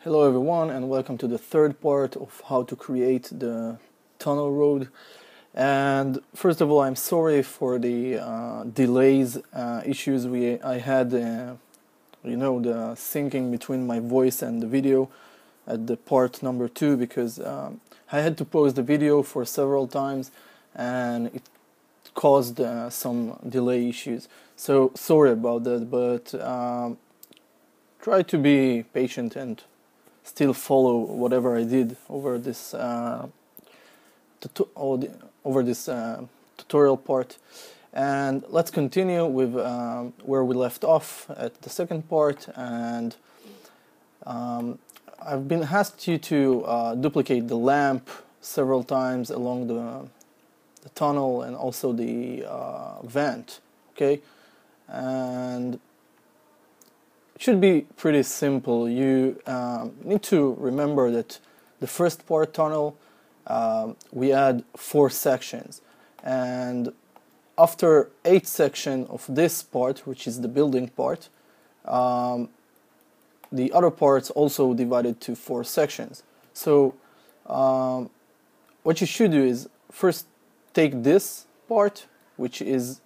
Hello everyone, and welcome to the third part of how to create the tunnel road. And first of all, I'm sorry for the delays, issues I had, the syncing between my voice and the video at the part number 2, because I had to pause the video for several times and it caused some delay issues. So sorry about that, but try to be patient and still follow whatever I did over this tutorial part. And let's continue with where we left off at the second part. And I've been asked you to duplicate the lamp several times along the tunnel and also the vent. Okay, and it should be pretty simple. You need to remember that the first part tunnel, we had 4 sections, and after 8 sections of this part, which is the building part, the other parts also divided to 4 sections. So what you should do is first take this part, which is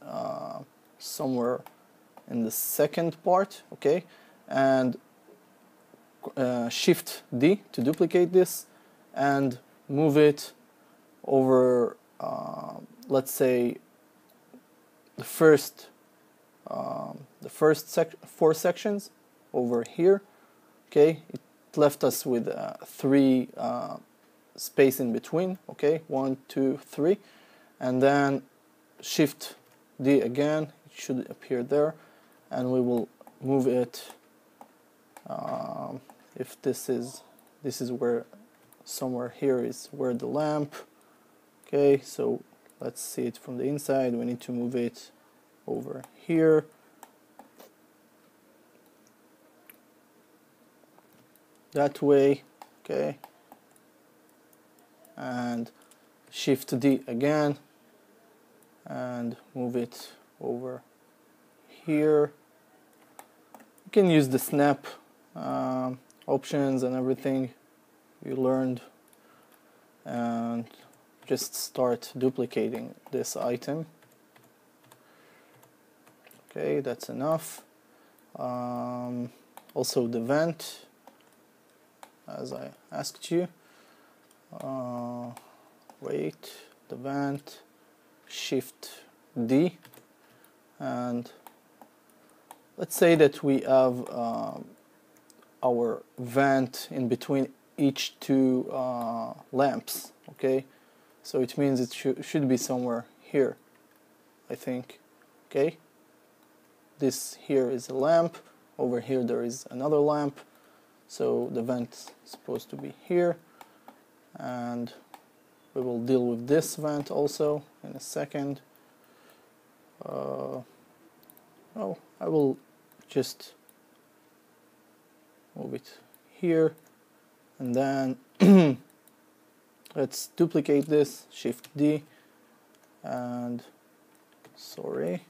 somewhere in the second part, okay, and Shift D to duplicate this and move it over, let's say, the first 4 sections over here. Okay, it left us with 3 space in between. Okay, 1, 2, 3, and then Shift D again. It should appear there, and we will move it. If this is where somewhere here is where the lamp. Okay, so let's see it from the inside. We need to move it over here. That way, okay, and Shift D again and move it over here. You can use the snap options and everything you learned and just start duplicating this item. Okay, that's enough. Also the vent, as I asked you. Wait, the vent, Shift D, and let's say that we have our vent in between each 2 lamps. Okay, so it means it should be somewhere here, I think. Okay, this here is a lamp, over here there is another lamp, so the vent is supposed to be here, and we will deal with this vent also in a second. Oh, I will just move it here, and then let's duplicate this, Shift D, and sorry,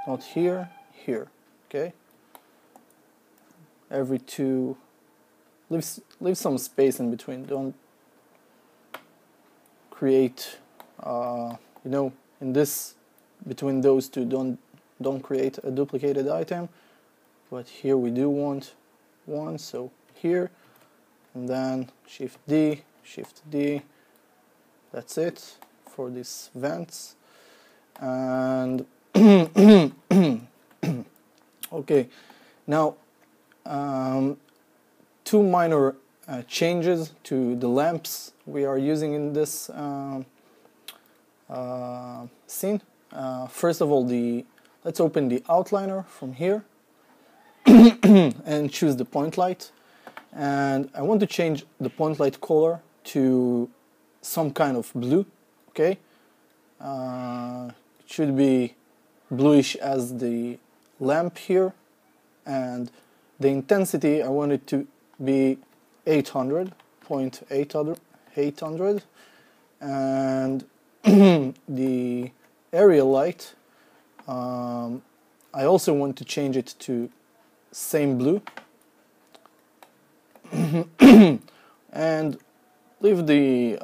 not here, here. Okay, every 2, leave some space in between. Don't create in this, between those 2, don't create a duplicated item, but here we do want one, so here, and then Shift D, that's it for these vents. And okay, now 2 minor changes to the lamps we are using in this scene. First of all, let's open the outliner from here and choose the point light, and I want to change the point light color to some kind of blue. Okay, it should be bluish as the lamp here, and the intensity I want it to be 800, and the area light I also want to change it to same blue and leave the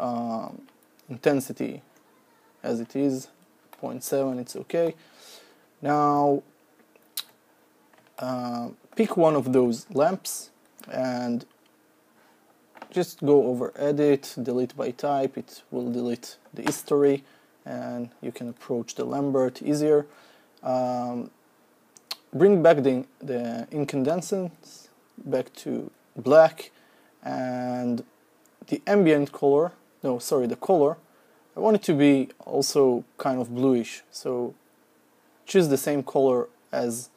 intensity as it is, 0.7, it's okay. Now pick one of those lamps and just go over edit, delete by type. It will delete the history and you can approach the Lambert easier. Bring back the incandescence back to black, and the ambient color, the color, I want it to be also kind of bluish, so choose the same color as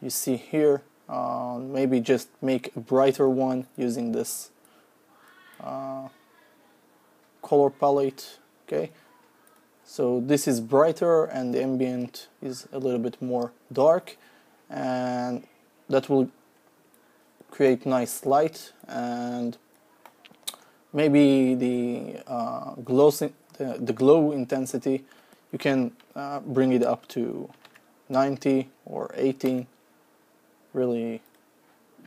you see here. Maybe just make a brighter one using this color palette. Okay, so this is brighter and the ambient is a little bit more dark, and that will create nice light. And maybe the glow intensity, you can bring it up to 90 or 80, really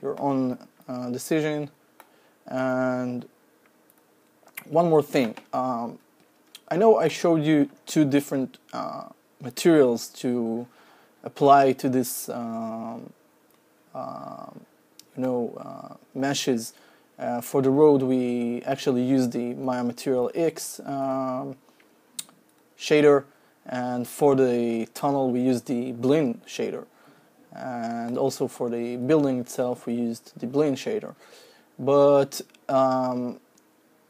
your own decision. And one more thing, I know I showed you two different materials to apply to this meshes. For the road we actually use the Maya Material X shader, and for the tunnel we use the Blend shader, and also for the building itself we used the Blend shader. But I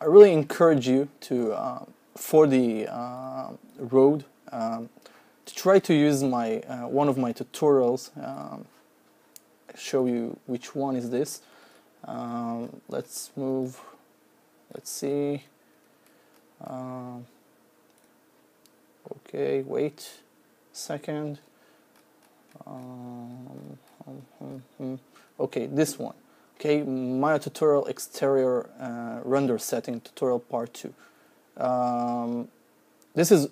really encourage you to for the road to try to use my one of my tutorials. I'll show you which one is this. Let's move, let's see, okay, wait a second, okay, this one, okay, Maya tutorial exterior render setting tutorial part 2. This is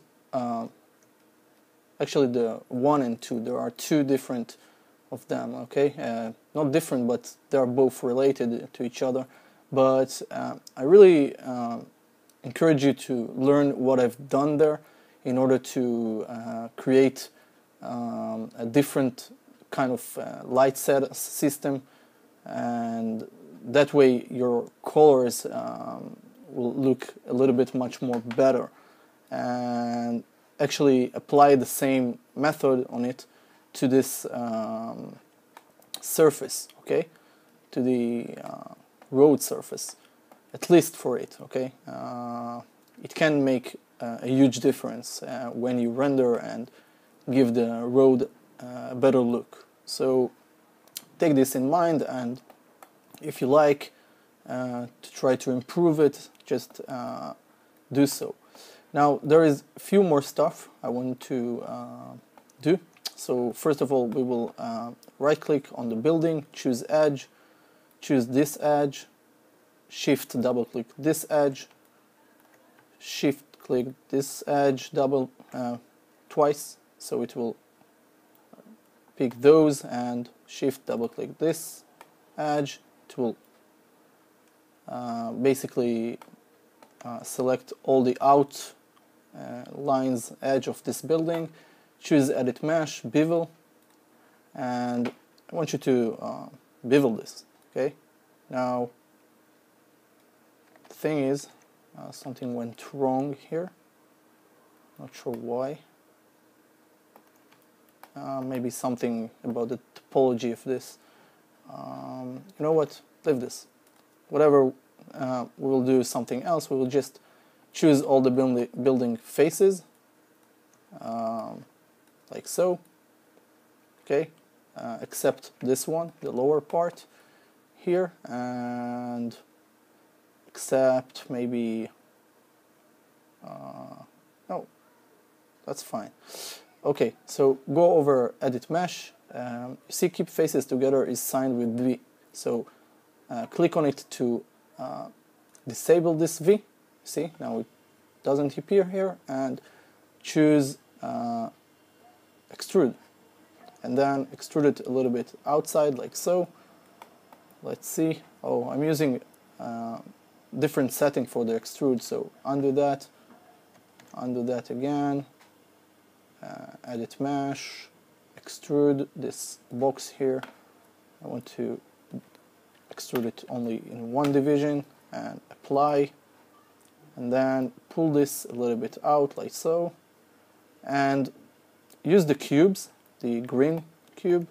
actually the 1 and 2, there are two different of them, okay, not different, but they are both related to each other. But I really encourage you to learn what I've done there in order to create a different kind of light set system, and that way your colors will look a little bit much more better, and actually apply the same method on it to this surface, okay, to the road surface, at least for it, okay. It can make a huge difference when you render and give the road a better look. So take this in mind, and if you like to try to improve it, just do so. Now there is a few more stuff I want to do. So first of all, we will right click on the building, choose edge, choose this edge, shift double click this edge, shift click this edge twice, so it will pick those, and shift double click this edge. It will basically select all the out lines edge of this building. Choose edit mesh, bevel, and I want you to bevel this, okay. Now the thing is, something went wrong here, not sure why. Maybe something about the topology of this. You know what, leave this. Whatever, we will do something else. We will just choose all the building faces, like so, okay, except this one, the lower part here, and except maybe, no, that's fine. Okay, so go over edit mesh. You see keep faces together is signed with V, so click on it to disable this V. See, now it doesn't appear here, and choose extrude, and then extrude it a little bit outside like so. Let's see. Oh, I'm using different setting for the extrude, so undo that again, edit mesh, extrude this box here. I want to extrude it only in one division, and apply, and then pull this a little bit out like so, and use the cubes, the green cube,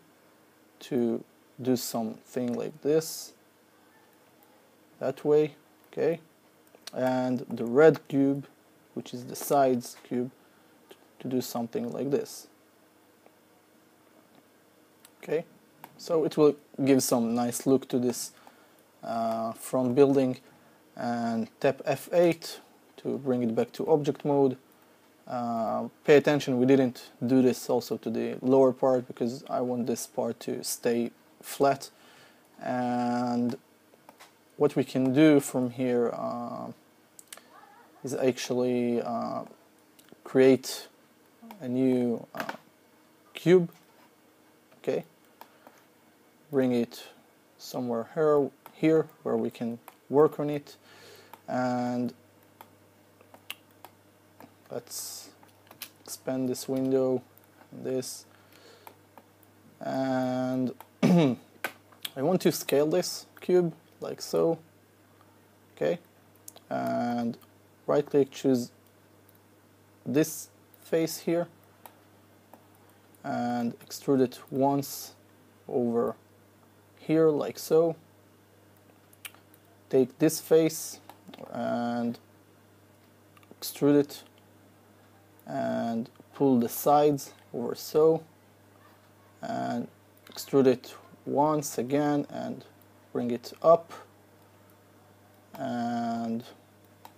to do something like this, that way, okay, and the red cube, which is the sides cube, to do something like this. Okay, so it will give some nice look to this front building, and tap F8 to bring it back to object mode. Pay attention, we didn't do this also to the lower part because I want this part to stay flat. And what we can do from here is actually create a new cube. Okay, bring it somewhere here where we can work on it, and let's expand this window, this, and I want to scale this cube like so. Okay, and right click, choose this face here, and extrude it once over here like so. Take this face and extrude it, and pull the sides over so, and extrude it once again and bring it up. And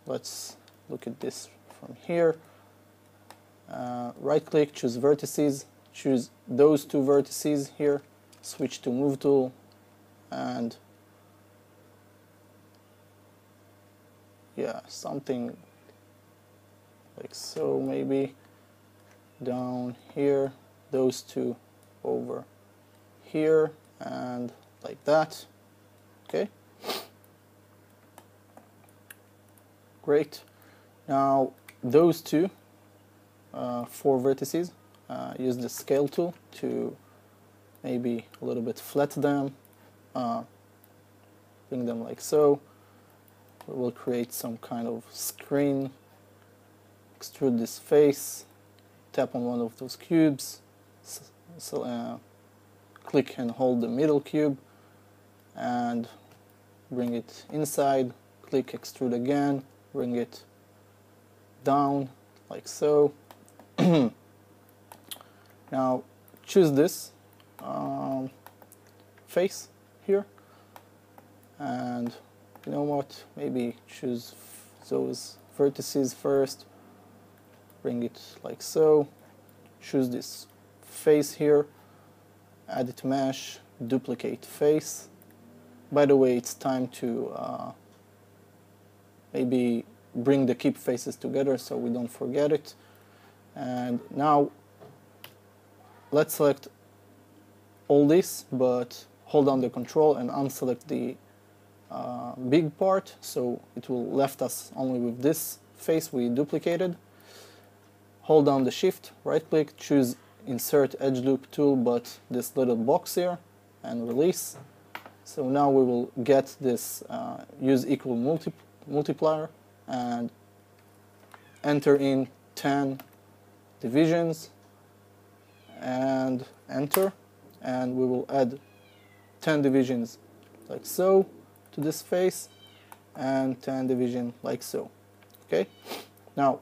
let's look at this from here. Right click, choose vertices, choose those two vertices here, switch to move tool, and yeah, something like so, maybe down here, those two over here, and like that. Okay, great. Now those two 4 vertices, use the scale tool to maybe a little bit flatten them, bring them like so. We will create some kind of screen, extrude this face, tap on one of those cubes, click and hold the middle cube, and bring it inside, click extrude again, bring it down like so. Now choose this face here, and you know what, maybe choose those vertices first, bring it like so, choose this face here, edit mesh, duplicate face. By the way, it's time to maybe bring the keep faces together so we don't forget it. And now let's select all this, but hold down the control and unselect the big part, so it will left us only with this face we duplicated. Hold down the shift, right click, choose insert edge loop tool, but this little box here, and release. So now we will get this use equal multiplier and enter in 10 divisions and enter, and we will add 10 divisions like so to this face and 10 division like so. Okay, now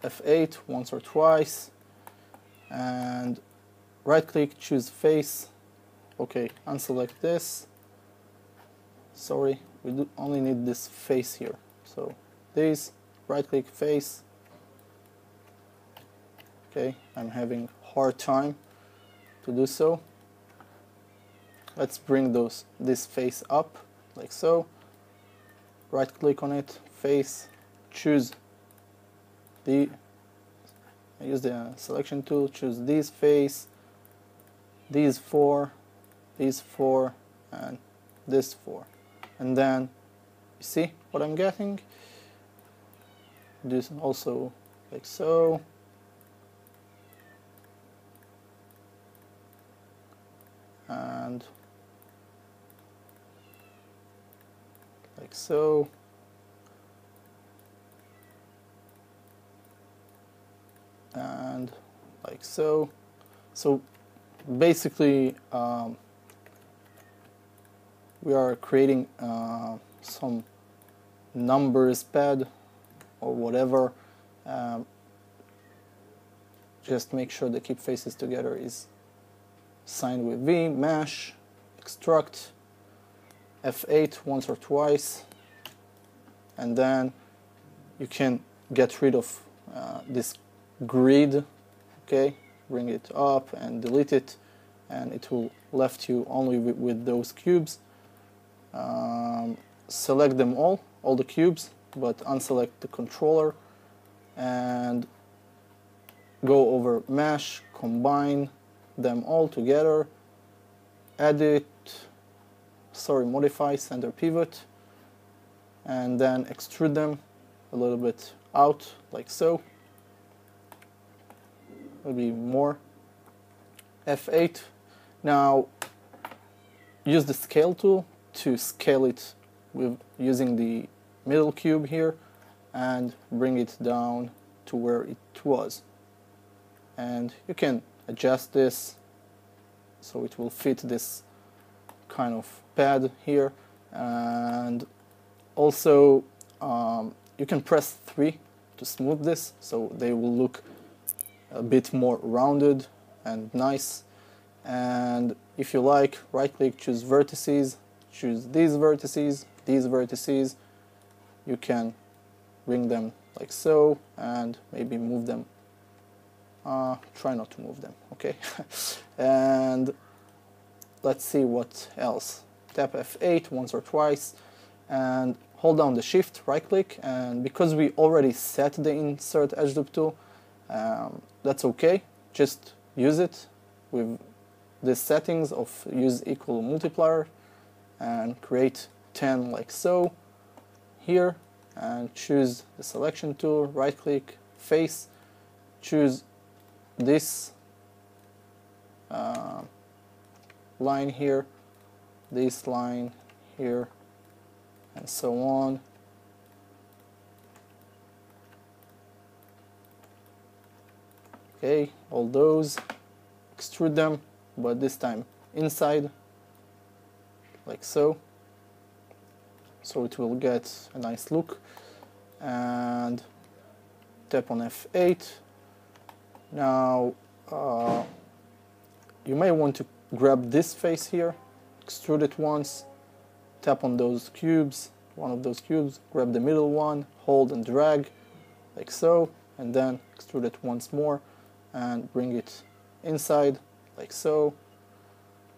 F8 once or twice, and right click, choose face. Okay, unselect this. Sorry, we only need this face here. So this, right click, face. Okay, I'm having hard time to do so. Let's bring this face up like so. Right click on it, face, choose the I use the selection tool, choose this face, these four, and this four, and then you see what I'm getting. This also like so, and like so, and like so. So basically we are creating some numbers pad or whatever. Just make sure the keep faces together is signed with V, mesh, extruct, F8 once or twice, and then you can get rid of this grid, okay, bring it up and delete it, and it will left you only with those cubes. Select them all the cubes, but unselect the controller, and go over mesh, combine them all together, modify center pivot, and then extrude them a little bit out like so. Maybe more. F8. Now use the scale tool to scale it with using the middle cube here and bring it down to where it was. And you can adjust this so it will fit this kind of pad here, and also you can press 3 to smooth this so they will look a bit more rounded and nice. And if you like, right click, choose vertices, choose these vertices, you can bring them like so and maybe move them. Try not to move them, okay? And let's see what else. Tap F8 once or twice and hold down the shift, right click, and because we already set the insert edge loop tool, that's okay. Just use it with the settings of use equal multiplier and create 10 like so here, and choose the selection tool, right click, face, choose this line here, this line here, and so on. Okay, all those, extrude them, but this time inside, like so. So it will get a nice look. And tap on F8. Now you may want to grab this face here, extrude it once, tap on those cubes, one of those cubes, grab the middle one, hold and drag like so, and then extrude it once more and bring it inside like so.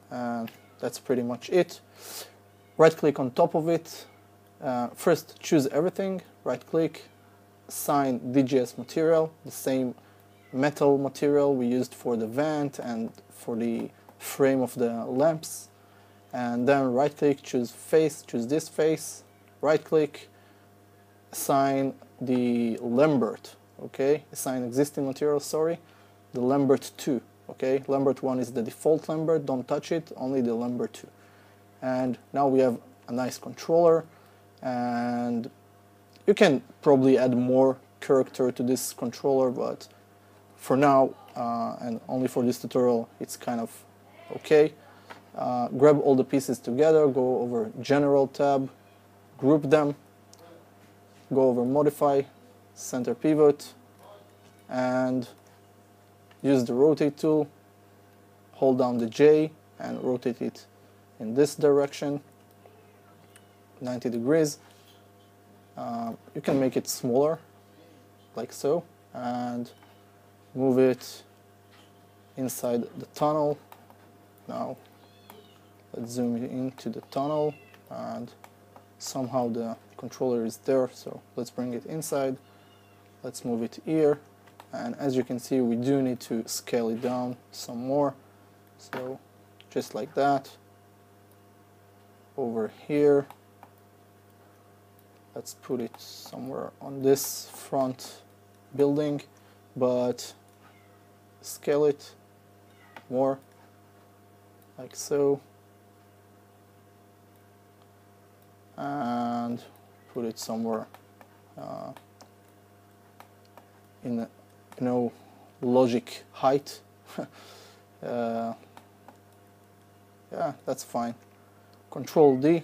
And that's pretty much it. Right click on top of it. First choose everything, right click, assign DGS material, the same metal material we used for the vent and for the frame of the lamps, and then right click, choose face, choose this face, right click, assign the Lambert, okay, assign existing material, sorry, the Lambert 2, okay, Lambert 1 is the default Lambert, don't touch it, only the Lambert 2. And now we have a nice controller, and you can probably add more character to this controller, but for now and only for this tutorial it's kind of okay. Grab all the pieces together, go over General tab, group them, go over Modify, Center Pivot, and use the Rotate tool, hold down the J and rotate it in this direction, 90 degrees. You can make it smaller, like so, and move it inside the tunnel. Now let's zoom into the tunnel, and somehow the controller is there, so let's bring it inside. Let's move it here, and as you can see we do need to scale it down some more, so just like that. Over here, let's put it somewhere on this front building, but scale it more, like so, and put it somewhere in a, logic height. Yeah, that's fine. Control D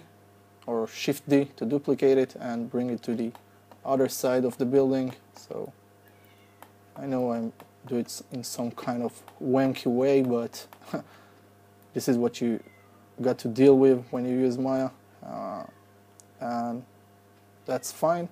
or Shift D to duplicate it and bring it to the other side of the building. So I know I do it in some kind of wanky way, but this is what you got to deal with when you use Maya, and that's fine.